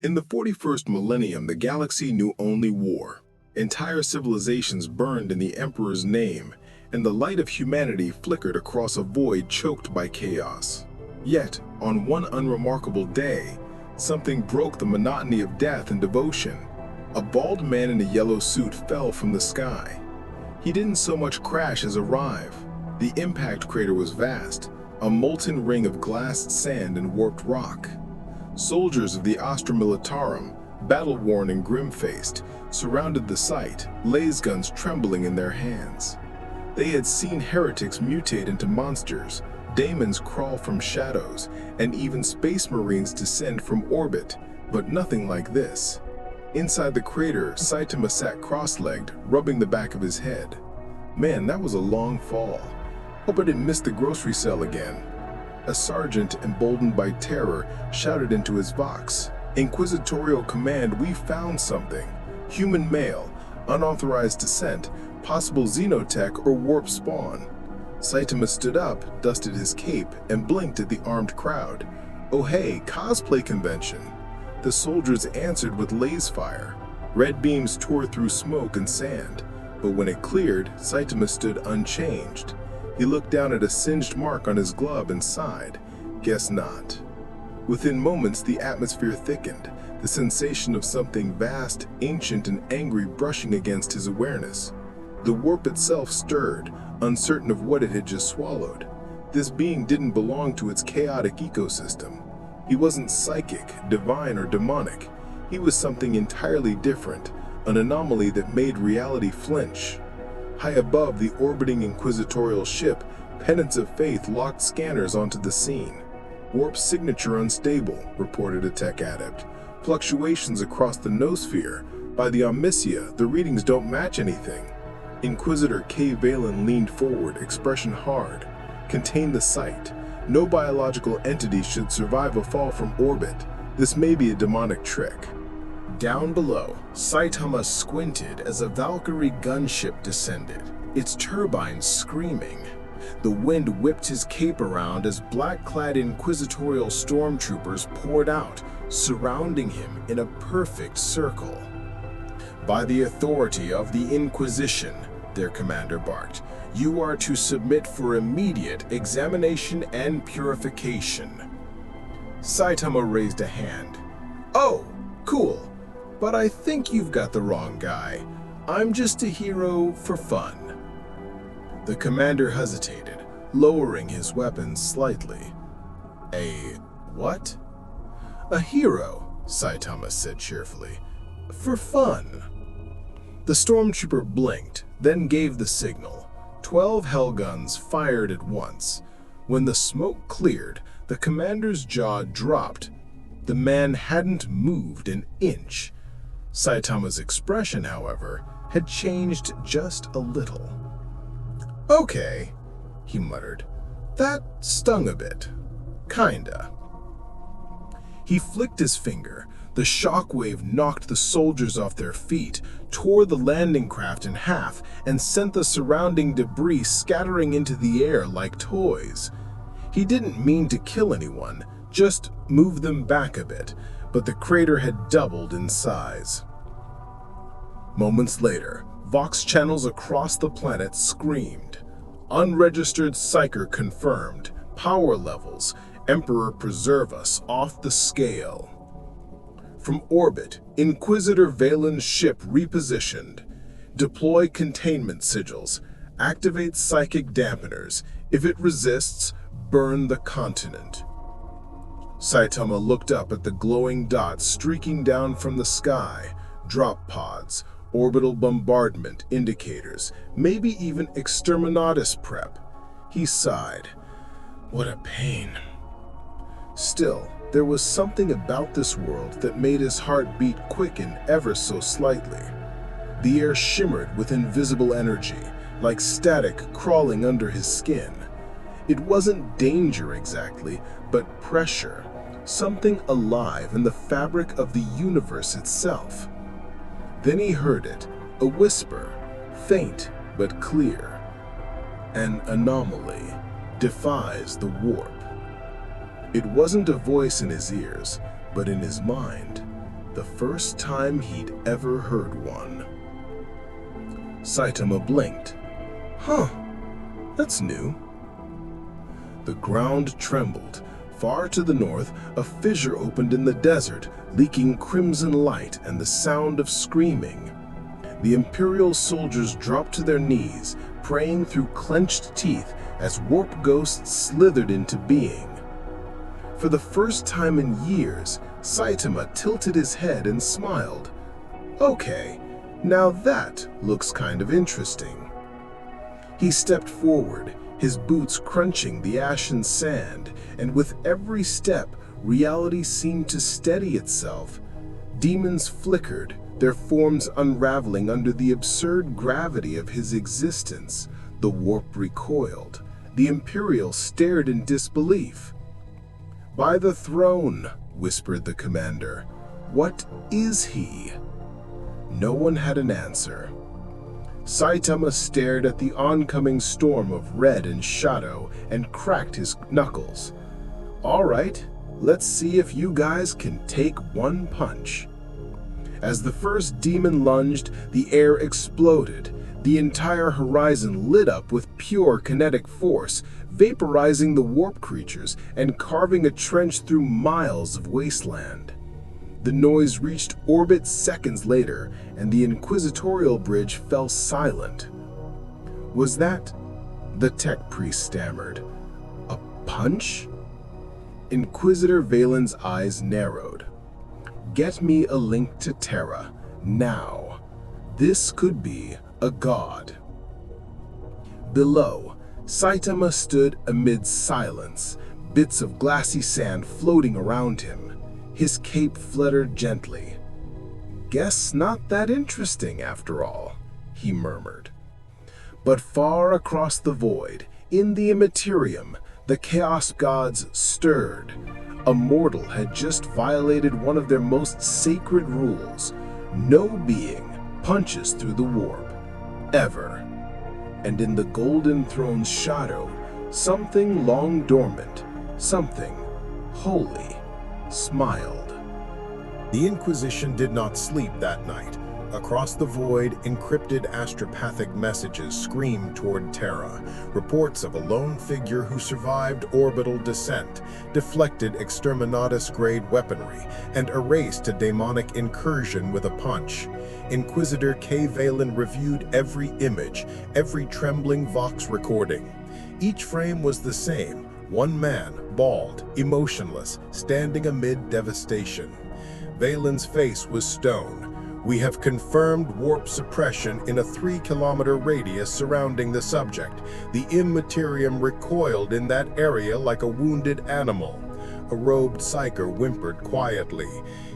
In the 41st millennium, the galaxy knew only war. Entire civilizations burned in the Emperor's name, and the light of humanity flickered across a void choked by chaos. Yet, on one unremarkable day, something broke the monotony of death and devotion. A bald man in a yellow suit fell from the sky. He didn't so much crash as arrive. The impact crater was vast, a molten ring of glassed sand and warped rock. Soldiers of the Astra Militarum, battle-worn and grim-faced, surrounded the site, laser guns trembling in their hands. They had seen heretics mutate into monsters, daemons crawl from shadows, and even space marines descend from orbit, but nothing like this. Inside the crater, Saitama sat cross-legged, rubbing the back of his head. Man, that was a long fall. Hope I didn't miss the grocery sale again. A sergeant, emboldened by terror, shouted into his vox. Inquisitorial command, we found something. Human male, unauthorized descent, possible xenotech or warp spawn. Saitama stood up, dusted his cape, and blinked at the armed crowd. Oh hey, cosplay convention. The soldiers answered with laser fire. Red beams tore through smoke and sand, but when it cleared, Saitama stood unchanged. He looked down at a singed mark on his glove and sighed. Guess not. Within moments, the atmosphere thickened, the sensation of something vast, ancient, and angry brushing against his awareness. The warp itself stirred, uncertain of what it had just swallowed. This being didn't belong to its chaotic ecosystem. He wasn't psychic, divine, or demonic. He was something entirely different, an anomaly that made reality flinch. High above the orbiting inquisitorial ship, Penance of Faith locked scanners onto the scene. Warp signature unstable, reported a tech adept. Fluctuations across the noosphere. By the Omniscia, the readings don't match anything. Inquisitor K. Valen leaned forward, expression hard. Contain the site. No biological entity should survive a fall from orbit. This may be a demonic trick. Down below, Saitama squinted as a Valkyrie gunship descended, its turbines screaming. The wind whipped his cape around as black-clad inquisitorial stormtroopers poured out, surrounding him in a perfect circle. By the authority of the Inquisition, their commander barked, you are to submit for immediate examination and purification. Saitama raised a hand. Oh, cool. But I think you've got the wrong guy. I'm just a hero for fun. The commander hesitated, lowering his weapon slightly. A what? A hero, Saitama said cheerfully. For fun. The stormtrooper blinked, then gave the signal. 12 hellguns fired at once. When the smoke cleared, the commander's jaw dropped. The man hadn't moved an inch. Saitama's expression, however, had changed just a little. Okay, he muttered. That stung a bit. Kinda. He flicked his finger. The shockwave knocked the soldiers off their feet, tore the landing craft in half, and sent the surrounding debris scattering into the air like toys. He didn't mean to kill anyone, just move them back a bit, but the crater had doubled in size. Moments later, Vox channels across the planet screamed. Unregistered psyker confirmed. Power levels. Emperor preserve us off the scale. From orbit, Inquisitor Valen's ship repositioned. Deploy containment sigils. Activate psychic dampeners. If it resists, burn the continent. Saitama looked up at the glowing dots streaking down from the sky. Drop pods, orbital bombardment indicators, maybe even exterminatus prep. He sighed. What a pain. Still, there was something about this world that made his heart beat quicken ever so slightly. The air shimmered with invisible energy, like static crawling under his skin. It wasn't danger exactly, but pressure, something alive in the fabric of the universe itself. Then he heard it, a whisper, faint but clear. An anomaly defies the warp. It wasn't a voice in his ears, but in his mind. the first time he'd ever heard one. Saitama blinked. Huh, that's new. The ground trembled. Far to the north, a fissure opened in the desert, leaking crimson light and the sound of screaming. The Imperial soldiers dropped to their knees, praying through clenched teeth as warp ghosts slithered into being. For the first time in years, Saitama tilted his head and smiled. Okay, now that looks kind of interesting. He stepped forward, his boots crunching the ashen sand, and with every step, reality seemed to steady itself. Demons flickered, their forms unraveling under the absurd gravity of his existence. The warp recoiled. The Imperial stared in disbelief. "By the throne," whispered the commander. "What is he?" No one had an answer. Saitama stared at the oncoming storm of red and shadow and cracked his knuckles. "All right, let's see if you guys can take one punch." As the first demon lunged, the air exploded. The entire horizon lit up with pure kinetic force, vaporizing the warp creatures and carving a trench through miles of wasteland. The noise reached orbit seconds later, and the Inquisitorial bridge fell silent. "Was that?" the tech priest stammered. "A punch?" Inquisitor Valen's eyes narrowed. "Get me a link to Terra, now. This could be a god." Below, Saitama stood amid silence, bits of glassy sand floating around him. His cape fluttered gently. "Guess not that interesting after all," he murmured. But far across the void, in the Immaterium, the Chaos Gods stirred. A mortal had just violated one of their most sacred rules. No being punches through the warp, ever. And in the Golden Throne's shadow, something long dormant, something holy, smiled. The Inquisition did not sleep that night. Across the void, encrypted astropathic messages screamed toward Terra, reports of a lone figure who survived orbital descent, deflected exterminatus-grade weaponry, and erased a demonic incursion with a punch. Inquisitor K. Valen reviewed every image, every trembling Vox recording. Each frame was the same, one man, bald, emotionless, standing amid devastation. Valen's face was stone. "We have confirmed warp suppression in a 3-kilometer radius surrounding the subject. The Immaterium recoiled in that area like a wounded animal." A robed psyker whimpered quietly.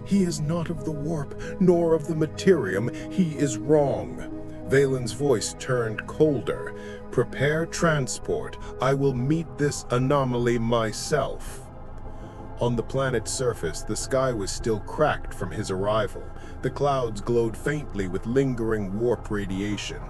"He is not of the warp, nor of the Materium. He is wrong." Valen's voice turned colder. "Prepare transport. I will meet this anomaly myself." On the planet's surface, the sky was still cracked from his arrival. The clouds glowed faintly with lingering warp radiation.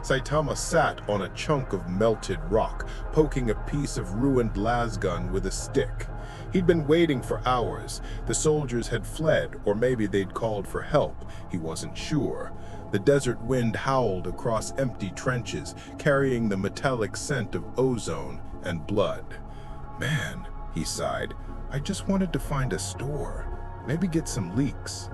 Saitama sat on a chunk of melted rock, poking a piece of ruined lasgun with a stick. He'd been waiting for hours. The soldiers had fled, or maybe they'd called for help. He wasn't sure. The desert wind howled across empty trenches, carrying the metallic scent of ozone and blood. "Man," he sighed, "I just wanted to find a store. Maybe get some leaks."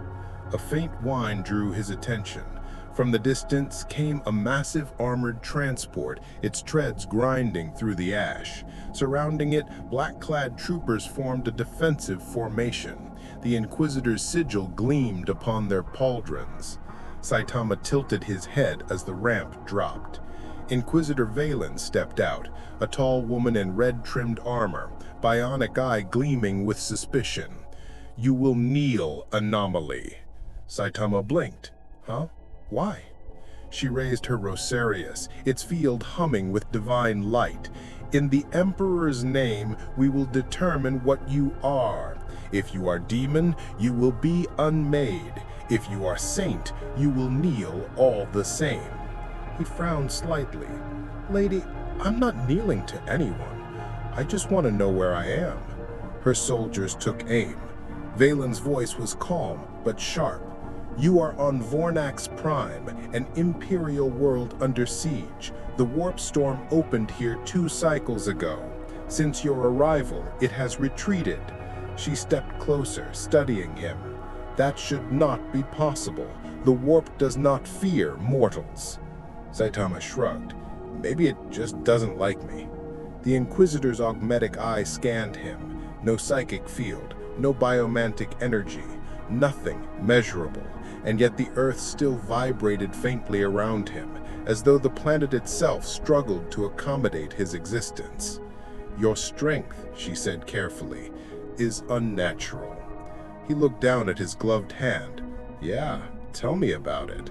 A faint whine drew his attention. From the distance came a massive armored transport, its treads grinding through the ash. Surrounding it, black-clad troopers formed a defensive formation. The Inquisitor's sigil gleamed upon their pauldrons. Saitama tilted his head as the ramp dropped. Inquisitor Valen stepped out, a tall woman in red-trimmed armor, bionic eye gleaming with suspicion. "You will kneel, anomaly." Saitama blinked. "Huh? Why?" She raised her rosarius, its field humming with divine light. "In the Emperor's name, we will determine what you are. If you are demon, you will be unmade. If you are saint, you will kneel all the same." He frowned slightly. "Lady, I'm not kneeling to anyone. I just want to know where I am." Her soldiers took aim. Valen's voice was calm but sharp. "You are on Vornax Prime, an Imperial world under siege. The warp storm opened here 2 cycles ago. Since your arrival, it has retreated." She stepped closer, studying him. "That should not be possible. The warp does not fear mortals." Saitama shrugged. "Maybe it just doesn't like me." The Inquisitor's augmetic eye scanned him. No psychic field, no biomantic energy, nothing measurable, and yet the Earth still vibrated faintly around him, as though the planet itself struggled to accommodate his existence. "Your strength," she said carefully, "is unnatural." He looked down at his gloved hand. "Yeah, tell me about it."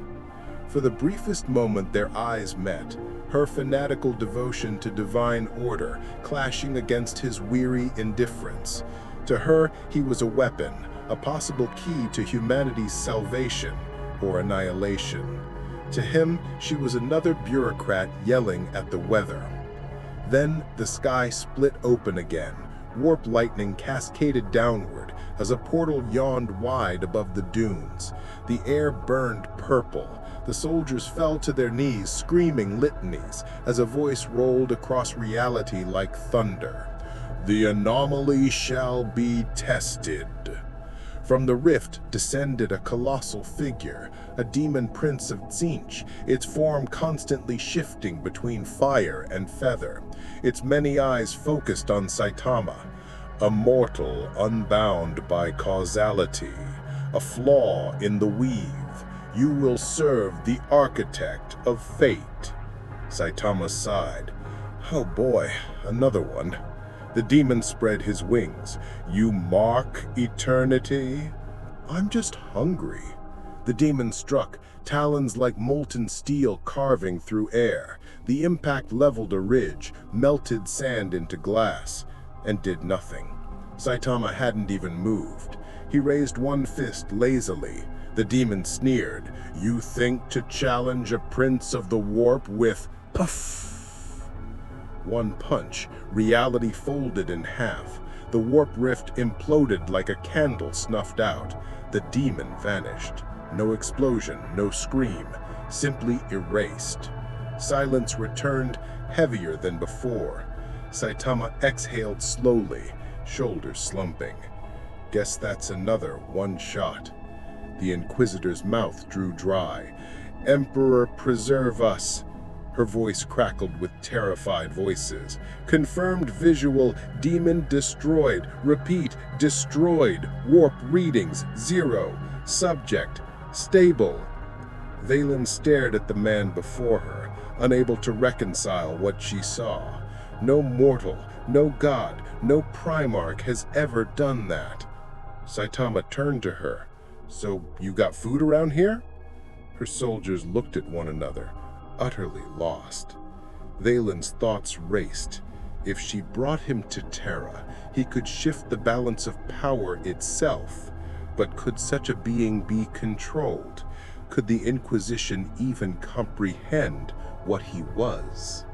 For the briefest moment their eyes met, her fanatical devotion to divine order clashing against his weary indifference. To her, he was a weapon, a possible key to humanity's salvation or annihilation. To him, she was another bureaucrat yelling at the weather. Then the sky split open again. Warp lightning cascaded downward as a portal yawned wide above the dunes. The air burned purple. The soldiers fell to their knees, screaming litanies, as a voice rolled across reality like thunder. "The anomaly shall be tested." From the rift descended a colossal figure, a demon prince of Tzeentch, its form constantly shifting between fire and feather, its many eyes focused on Saitama. A mortal unbound by causality, a flaw in the weave. You will serve the architect of fate. Saitama sighed. "Oh boy, another one." The demon spread his wings. "You mark eternity?" "I'm just hungry." The demon struck, talons like molten steel carving through air. The impact leveled a ridge, melted sand into glass, and did nothing. Saitama hadn't even moved. He raised one fist lazily. The demon sneered. "You think to challenge a prince of the warp with puff?" One punch, reality folded in half. The warp rift imploded like a candle snuffed out. The demon vanished. No explosion, no scream, simply erased. Silence returned, heavier than before. Saitama exhaled slowly, shoulders slumping. "Guess that's another one shot." The Inquisitor's mouth drew dry. "Emperor, preserve us." Her voice crackled with terrified voices. "Confirmed visual, demon destroyed. Repeat, destroyed. Warp readings, 0. Subject, stable." Valen stared at the man before her, unable to reconcile what she saw. No mortal, no god, no Primarch has ever done that. Saitama turned to her. "So you got food around here?" Her soldiers looked at one another, utterly lost. Valen's thoughts raced. If she brought him to Terra, he could shift the balance of power itself. But could such a being be controlled? Could the Inquisition even comprehend what he was?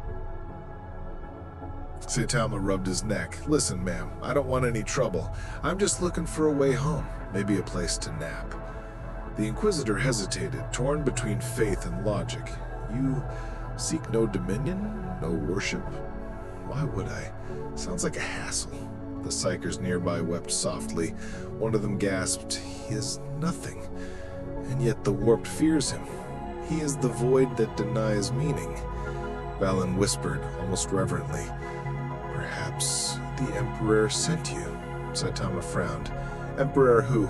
Saitama rubbed his neck. "Listen, ma'am, I don't want any trouble. I'm just looking for a way home, maybe a place to nap." The Inquisitor hesitated, torn between faith and logic. "You seek no dominion, no worship?" "Why would I? Sounds like a hassle." The psychers nearby wept softly. One of them gasped, "He is nothing, and yet the warp fears him. He is the void that denies meaning." Valen whispered, almost reverently, "Perhaps the Emperor sent you." Saitama frowned. "Emperor who?"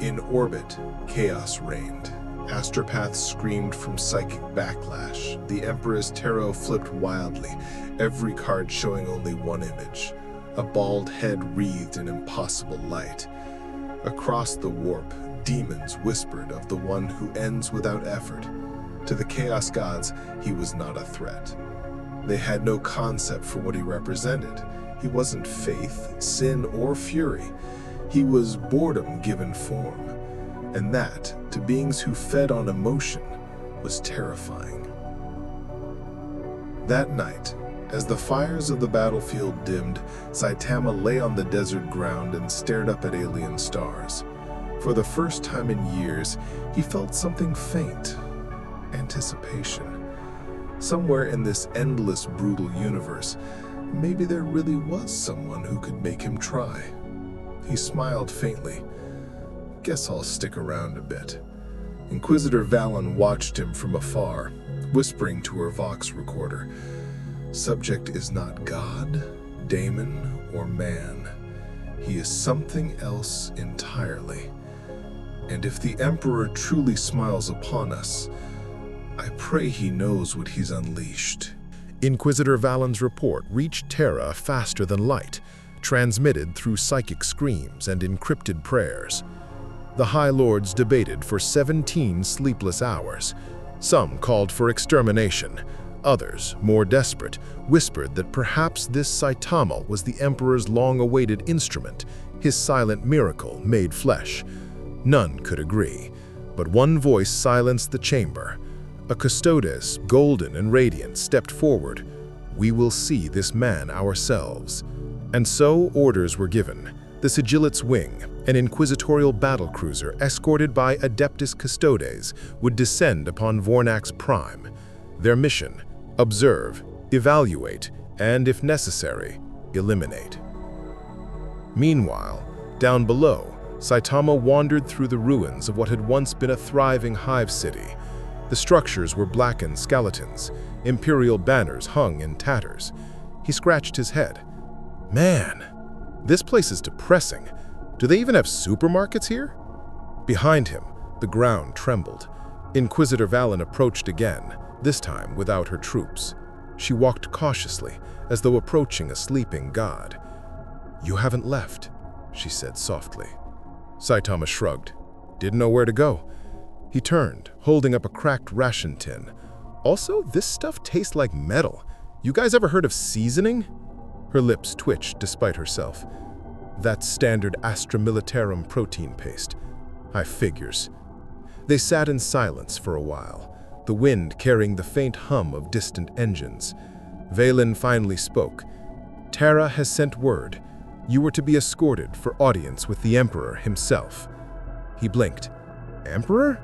In orbit, chaos reigned. Astropaths screamed from psychic backlash. The Emperor's tarot flipped wildly, every card showing only one image. A bald head wreathed in impossible light. Across the warp, demons whispered of the one who ends without effort. To the Chaos Gods, he was not a threat. They had no concept for what he represented. He wasn't faith, sin, or fury. He was boredom given form. And that, to beings who fed on emotion, was terrifying. That night, As the fires of the battlefield dimmed, Saitama lay on the desert ground and stared up at alien stars. For the first time in years, he felt something faint. Anticipation. Somewhere in this endless, brutal universe, maybe there really was someone who could make him try. He smiled faintly. Guess I'll stick around a bit. Inquisitor Valen watched him from afar, whispering to her Vox recorder. Subject is not God, daemon, or man. He is something else entirely. And if the Emperor truly smiles upon us, I pray he knows what he's unleashed. Inquisitor Valen's report reached Terra faster than light, transmitted through psychic screams and encrypted prayers. The High Lords debated for 17 sleepless hours. Some called for extermination. Others, more desperate, whispered that perhaps this Saitama was the Emperor's long-awaited instrument, his silent miracle made flesh. None could agree, but one voice silenced the chamber. A custodes, golden and radiant, stepped forward. "We will see this man ourselves." And so orders were given. The Sigillit's wing, an inquisitorial battlecruiser escorted by Adeptus Custodes, would descend upon Vornax Prime. Their mission: observe, evaluate, and, if necessary, eliminate. Meanwhile, down below, Saitama wandered through the ruins of what had once been a thriving hive city. The structures were blackened skeletons. Imperial banners hung in tatters. He scratched his head. Man, this place is depressing. Do they even have supermarkets here? Behind him, the ground trembled. Inquisitor Valen approached again, this time without her troops. She walked cautiously, as though approaching a sleeping god. "You haven't left," she said softly. Saitama shrugged. Didn't know where to go. He turned, holding up a cracked ration tin. "Also, this stuff tastes like metal. You guys ever heard of seasoning?" Her lips twitched despite herself. "That's standard Astra Militarum protein paste." "I figures." They sat in silence for a while, the wind carrying the faint hum of distant engines. Valen finally spoke. "Terra has sent word. You were to be escorted for audience with the Emperor himself." He blinked. "Emperor?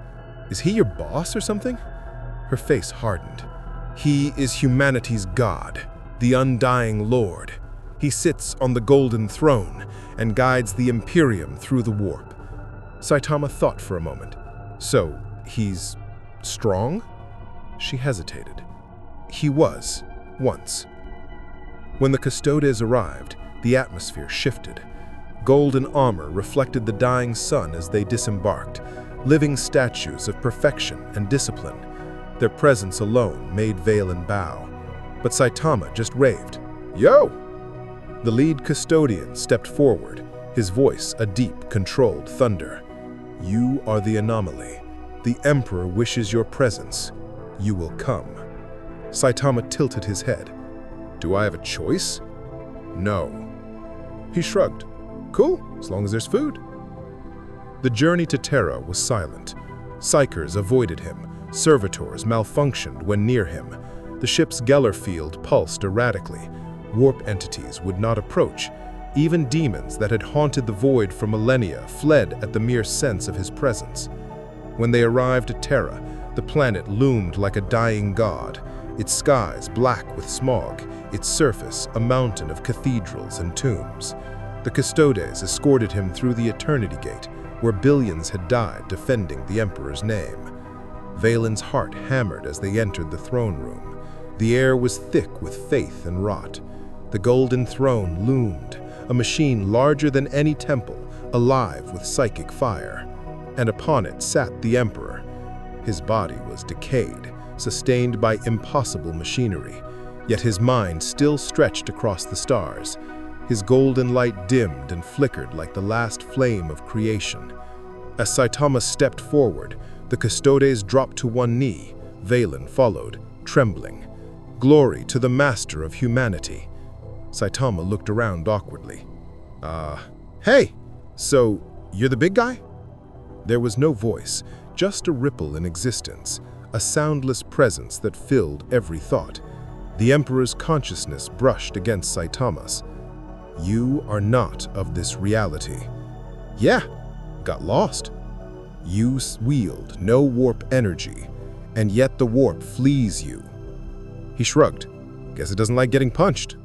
Is he your boss or something?" Her face hardened. "He is humanity's god, the undying lord. He sits on the golden throne and guides the Imperium through the warp." Saitama thought for a moment. "So, he's strong?" She hesitated. "He was, once." When the Custodes arrived, the atmosphere shifted. Golden armor reflected the dying sun as they disembarked, living statues of perfection and discipline. Their presence alone made Valen bow. But Saitama just raved, "Yo!" The lead custodian stepped forward, his voice a deep, controlled thunder. "You are the anomaly. The Emperor wishes your presence. You will come." Saitama tilted his head. "Do I have a choice?" "No." He shrugged. "Cool, as long as there's food." The journey to Terra was silent. Psychers avoided him. Servitors malfunctioned when near him. The ship's Geller field pulsed erratically. Warp entities would not approach. Even demons that had haunted the void for millennia fled at the mere sense of his presence. When they arrived at Terra, the planet loomed like a dying god, its skies black with smog, its surface a mountain of cathedrals and tombs. The Custodes escorted him through the Eternity Gate, where billions had died defending the Emperor's name. Valen's heart hammered as they entered the throne room. The air was thick with faith and rot. The golden throne loomed, a machine larger than any temple, alive with psychic fire. And upon it sat the Emperor. His body was decayed, sustained by impossible machinery, yet his mind still stretched across the stars. His golden light dimmed and flickered like the last flame of creation. As Saitama stepped forward, the Custodes dropped to one knee. Valen followed, trembling. "Glory to the master of humanity." Saitama looked around awkwardly. Hey, so you're the big guy?" There was no voice, just a ripple in existence, a soundless presence that filled every thought. The Emperor's consciousness brushed against Saitama's. You are not of this reality. Yeah, got lost. You wield no warp energy, and yet the warp flees you. He shrugged. Guess it doesn't like getting punched.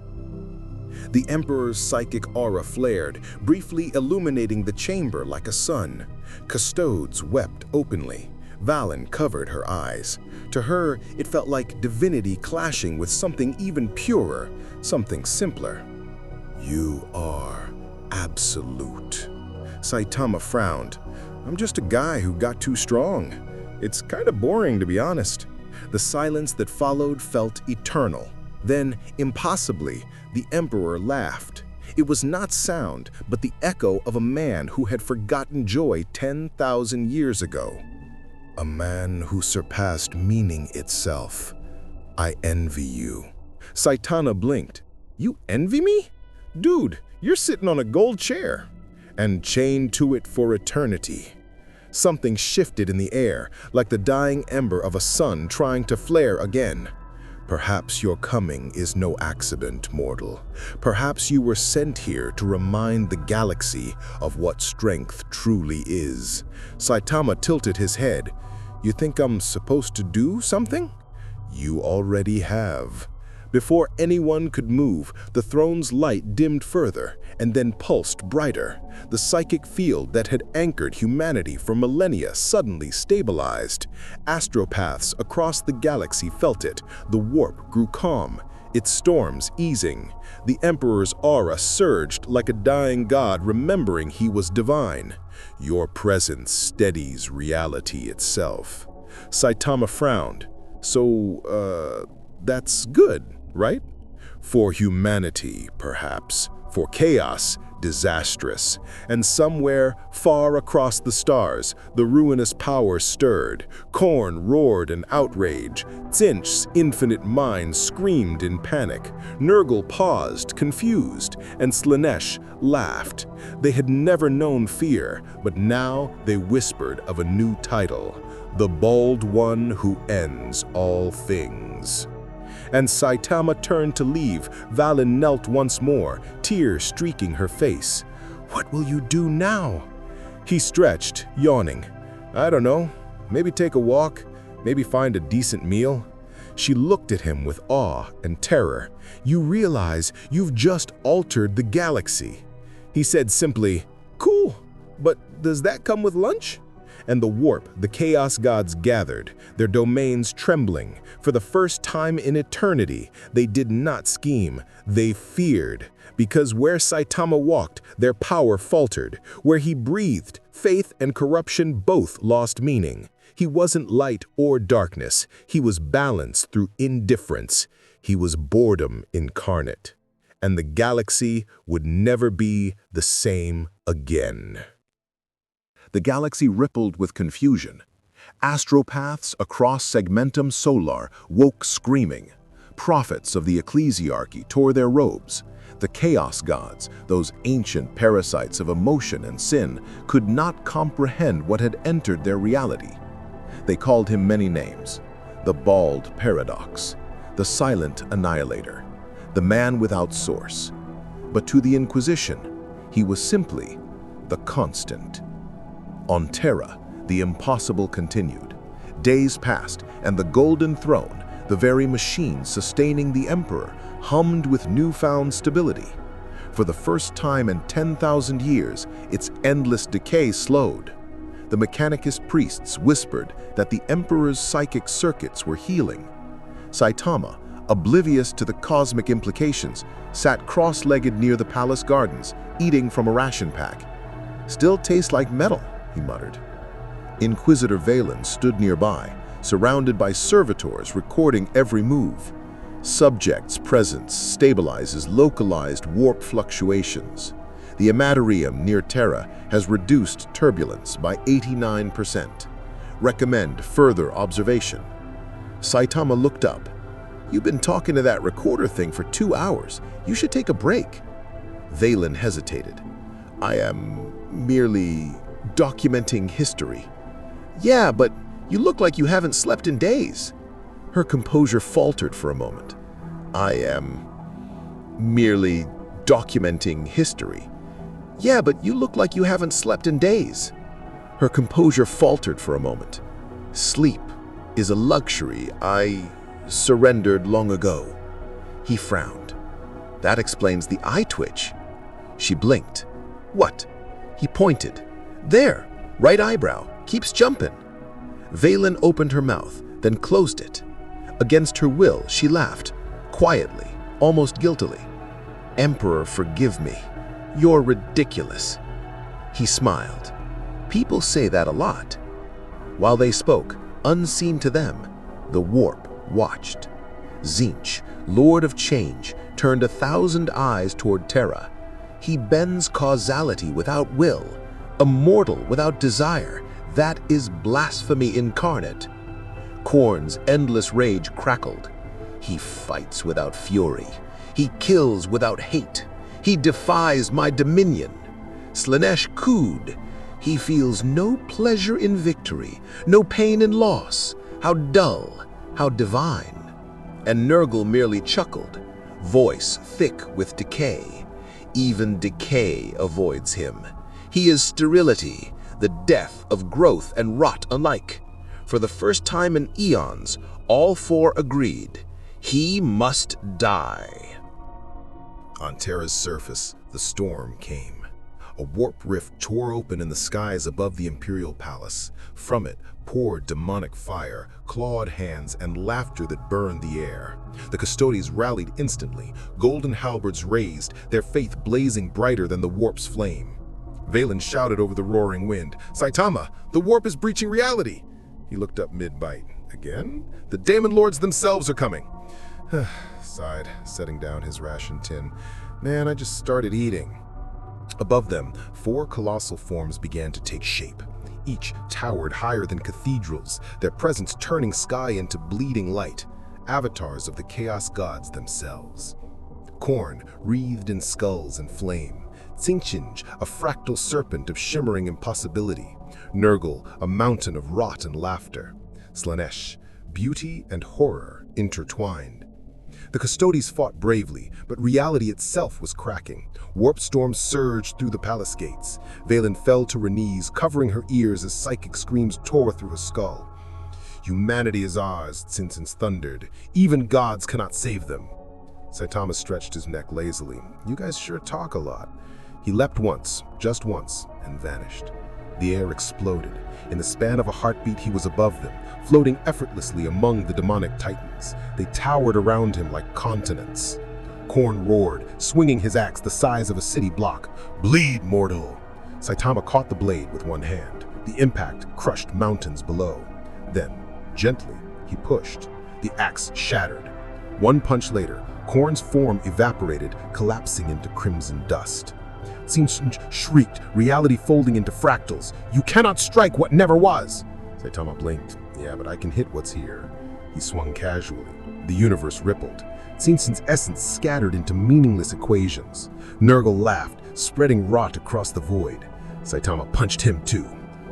The Emperor's psychic aura flared, briefly illuminating the chamber like a sun. Custodes wept openly. Valen covered her eyes. To her, it felt like divinity clashing with something even purer, something simpler. You are absolute. Saitama frowned. I'm just a guy who got too strong. It's kind of boring, to be honest. The silence that followed felt eternal. Then, impossibly, the Emperor laughed. It was not sound, but the echo of a man who had forgotten joy 10,000 years ago. A man who surpassed meaning itself. I envy you. Saitama blinked. You envy me? Dude, you're sitting on a gold chair. And chained to it for eternity. Something shifted in the air, like the dying ember of a sun trying to flare again. Perhaps your coming is no accident, mortal. Perhaps you were sent here to remind the galaxy of what strength truly is. Saitama tilted his head. You think I'm supposed to do something? You already have. Before anyone could move, the throne's light dimmed further and then pulsed brighter. The psychic field that had anchored humanity for millennia suddenly stabilized. Astropaths across the galaxy felt it. The warp grew calm, its storms easing. The Emperor's aura surged like a dying god remembering he was divine. Your presence steadies reality itself. Saitama frowned. So, that's good, right? For humanity, perhaps. For chaos, disastrous. And somewhere, far across the stars, the ruinous power stirred. Korn roared in outrage. Tzeentch's infinite mind screamed in panic. Nurgle paused, confused, and Slaanesh laughed. They had never known fear, but now they whispered of a new title. The Bald One Who Ends All Things. And Saitama turned to leave. Valen knelt once more, tears streaking her face. What will you do now? He stretched, yawning. I don't know. Maybe take a walk. Maybe find a decent meal. She looked at him with awe and terror. You realize you've just altered the galaxy. He said simply, Cool, but does that come with lunch? And the warp, the chaos gods gathered, their domains trembling. For the first time in eternity, they did not scheme, they feared. Because where Saitama walked, their power faltered. Where he breathed, faith and corruption both lost meaning. He wasn't light or darkness. He was balance through indifference. He was boredom incarnate. And the galaxy would never be the same again. The galaxy rippled with confusion. Astropaths across Segmentum Solar woke screaming. Prophets of the ecclesiarchy tore their robes. The chaos gods, those ancient parasites of emotion and sin, could not comprehend what had entered their reality. They called him many names. The Bald Paradox, the Silent Annihilator, the Man Without Source. But to the Inquisition, he was simply the Constant. On Terra, the impossible continued. Days passed, and the Golden Throne, the very machine sustaining the Emperor, hummed with newfound stability. For the first time in 10,000 years, its endless decay slowed. The Mechanicist priests whispered that the Emperor's psychic circuits were healing. Saitama, oblivious to the cosmic implications, sat cross-legged near the palace gardens, eating from a ration pack. Still tastes like metal, he muttered. Inquisitor Valen stood nearby, surrounded by servitors recording every move. Subject's presence stabilizes localized warp fluctuations. The Amatorium near Terra has reduced turbulence by 89%. Recommend further observation. Saitama looked up. You've been talking to that recorder thing for 2 hours. You should take a break. Valen hesitated. I am merely documenting history. Yeah, but you look like you haven't slept in days. Her composure faltered for a moment. I am merely documenting history. Yeah, but you look like you haven't slept in days. Her composure faltered for a moment. Sleep is a luxury I surrendered long ago. He frowned. That explains the eye twitch. She blinked. What? He pointed. There, right eyebrow, keeps jumping. Valen opened her mouth, then closed it. Against her will, she laughed, quietly, almost guiltily. Emperor, forgive me. You're ridiculous. He smiled. People say that a lot. While they spoke, unseen to them, the warp watched. Tzeentch, Lord of Change, turned 1,000 eyes toward Terra. He bends causality without will, immortal without desire. That is blasphemy incarnate. Khorne's endless rage crackled. He fights without fury. He kills without hate. He defies my dominion. Slaanesh cooed. He feels no pleasure in victory, no pain in loss. How dull, how divine. And Nurgle merely chuckled, voice thick with decay. Even decay avoids him. He is sterility, the death of growth and rot alike. For the first time in eons, all four agreed. He must die. On Terra's surface, the storm came. A warp rift tore open in the skies above the Imperial Palace. From it poured demonic fire, clawed hands, and laughter that burned the air. The Custodes rallied instantly, golden halberds raised, their faith blazing brighter than the warp's flame. Valen shouted over the roaring wind, "Saitama, the warp is breaching reality!" He looked up mid-bite. Again? The Daemon Lords themselves are coming. Sighed, setting down his ration tin. Man, I just started eating. Above them, 4 colossal forms began to take shape. Each towered higher than cathedrals, their presence turning sky into bleeding light, avatars of the Chaos Gods themselves. Khorne, wreathed in skulls and flame. Tzeentch, a fractal serpent of shimmering impossibility. Nurgle, a mountain of rot and laughter. Slaanesh, beauty and horror intertwined. The Custodes fought bravely, but reality itself was cracking. Warp storms surged through the palace gates. Valen fell to her knees, covering her ears as psychic screams tore through her skull. "Humanity is ours," Tzeentch thundered. "Even gods cannot save them." Saitama stretched his neck lazily. "You guys sure talk a lot." He leapt once, just once, and vanished. The air exploded. In the span of a heartbeat, he was above them, floating effortlessly among the demonic titans. They towered around him like continents. Khorne roared, swinging his axe the size of a city block. "Bleed, mortal!" Saitama caught the blade with one hand. The impact crushed mountains below. Then, gently, he pushed. The axe shattered. One punch later, Khorne's form evaporated, collapsing into crimson dust. Tzeentch shrieked, reality folding into fractals. "You cannot strike what never was!" Saitama blinked. "Yeah, but I can hit what's here." He swung casually. The universe rippled. Tzeentch's essence scattered into meaningless equations. Nurgle laughed, spreading rot across the void. Saitama punched him too.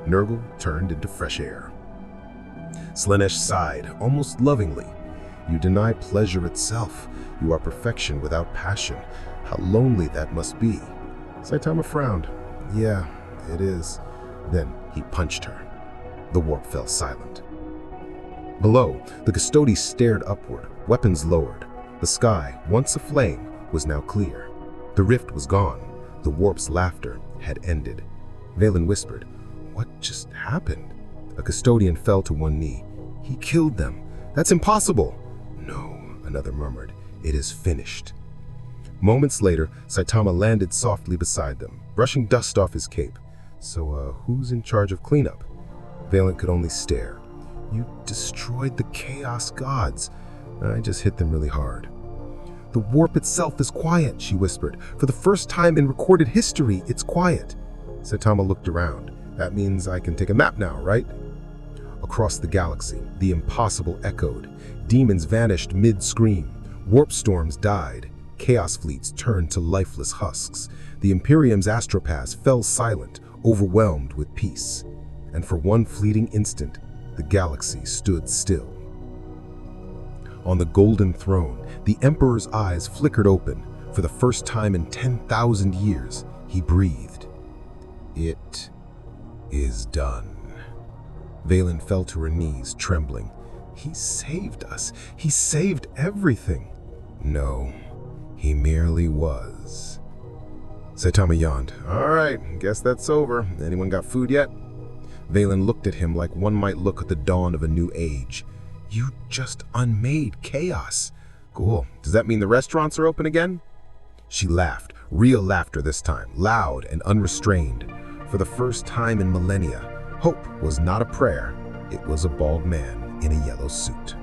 Nurgle turned into fresh air. Slaanesh sighed, almost lovingly. "You deny pleasure itself. You are perfection without passion. How lonely that must be." Saitama frowned. "Yeah, it is." Then he punched her. The warp fell silent. Below, the Custodes stared upward, weapons lowered. The sky, once aflame, was now clear. The rift was gone. The warp's laughter had ended. Valen whispered, "What just happened?" A custodian fell to one knee. "He killed them. That's impossible." "No," another murmured. "It is finished." Moments later, Saitama landed softly beside them, brushing dust off his cape. "So, who's in charge of cleanup?" Valen could only stare. "You destroyed the Chaos Gods." "I just hit them really hard." "The warp itself is quiet," she whispered. "For the first time in recorded history, it's quiet." Saitama looked around. "That means I can take a nap now, right?" Across the galaxy, the impossible echoed. Demons vanished mid-scream. Warp storms died. Chaos fleets turned to lifeless husks. The Imperium's astropaths fell silent, overwhelmed with peace. And for one fleeting instant, the galaxy stood still. On the golden throne, the Emperor's eyes flickered open. For the first time in 10,000 years, he breathed. It is done. Valen fell to her knees, trembling. He saved us. He saved everything. No, he merely was. Saitama yawned. All right, guess that's over. Anyone got food yet? Valen looked at him like one might look at the dawn of a new age. You just unmade chaos. Cool. Does that mean the restaurants are open again? She laughed, real laughter this time, loud and unrestrained. For the first time in millennia, hope was not a prayer, it was a bald man in a yellow suit.